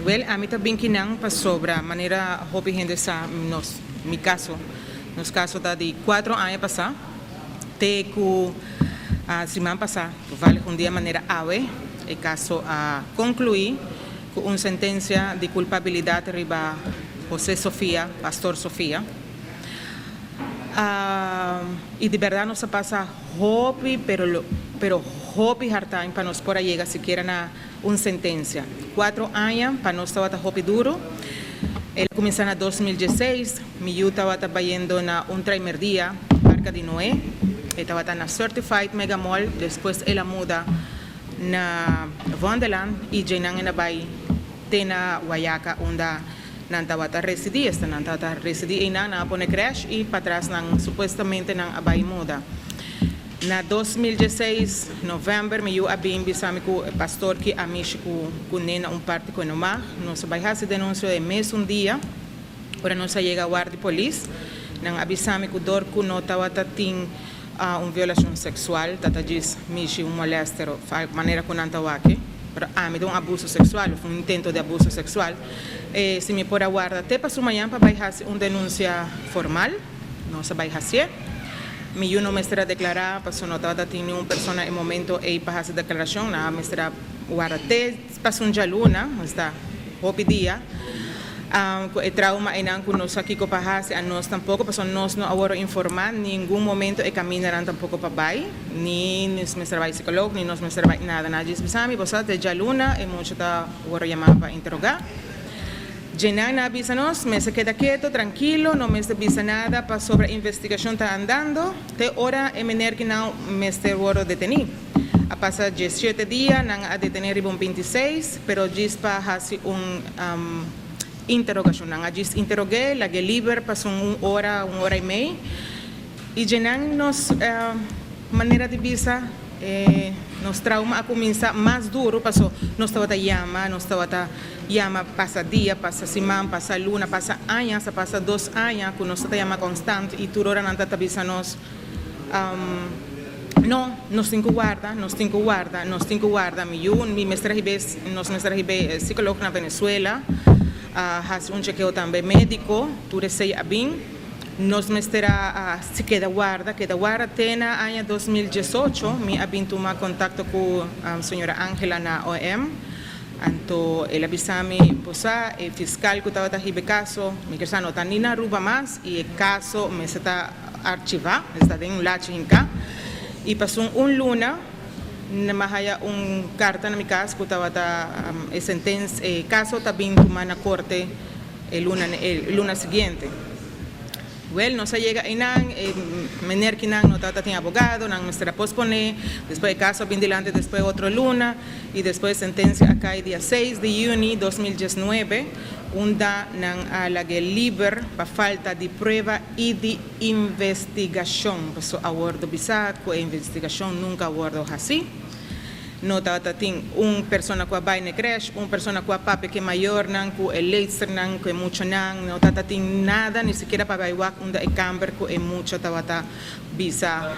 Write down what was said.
Well, a mí también kinang pa sobra manera hopi gente sa mi caso, nos caso da de 4 anos passar, te ku semana passada, vale um dia maneira ave, e caso a concluir com uma sentença de culpabilidade riba José Sofia, Pastor Sofia. E de verdade nos passa hopi, pero hopi hartain para nos por llegar siquiera na uma sentença. 4 anos para nós estava hopi duro. Ele começou na 2016, eu estava trabalhando na primeiro dia, Arca de Noé. Ele estava na Certified Mega Mall, depois ela muda na Wonderland e Jenang na Bay, na Guayaca, onde não estava residir, não estava residir e não pone crash e para trás supostamente não Bay muda. Na 2016, novembro, eu abri bisami com o pastor que a mim com nena parte com nós, nós vai fazer denúncia de mês dia, ora nós chega a guarda de polícia, não abisami com dor que não estava tendo violação sexual, tata diz mishi molestero, maneira que não estava aqui, para me dá abuso sexual, intento de abuso sexual, se me pôr a guarda até para amanhã para vai fazer denúncia formal, nós vai fazer. Eu não me estará declarar, porque não estava tendo uma pessoa em momento e para fazer declaração, não me estará guardar até para um dia luna, está hopi dia. O trauma é não que nós aqui para fazer, a nós tampouco, porque nós não agora informar, nenhum momento e caminharão tampouco para baixo, nem nos me estará psicólogo, nem nos me estará nada, nada disso. Sabe, você até dia luna e muito está agora chamar para interrogar. Jenan avisa-nos, me se queda quieto, tranquilo, não me avisa nada para sobre a investigação está andando, até hora é menor que não me está detenido. A passar 17 dias, não a detener em 26, pero diz para fazer interrogação, não a diz interroguei, la que liber passou 1 hora e meia, e Jenan nos maneira de visa, nos trauma a começar mais duro, passou, nós estava llama passa dia, passa semana, passa luna, passa anos, passa 2 anos, que nós llama constante e tu ora não está avisando nós. Não, nós temos que guardar, Mi mestre ribe, nós mestre ribe psicólogo na Venezuela, faz chequeo também médico, tu receia bem. Nós mestre se queda guarda, até na ano 2018, me abin tomar contato com a senhora Ángela na OM. Então, ele avisou-me, posa, o fiscal que estava no caso, me disse, não está nem na rua mais, e o caso me está arquivado, está em laje em cá. E passou luna, na carta na minha casa, que estava a sentença, o caso está bem tomado na corte luna seguinte. Well, no se llega inang, mener que no está tem abogado, não será posponer, depois caso bem delante, depois outra luna, e depois sentença acá dia 6 de junho de 2019, onde não há liber para falta de prova e de investigação. Porque a acordo bisaco, a investigação nunca acordo assim. Não tem pessoa que vai na creche, pessoa que papi que é maior, que é leite, que é muito, não tem nada, nem sequer para vai onde é câmara, que é muito, bisa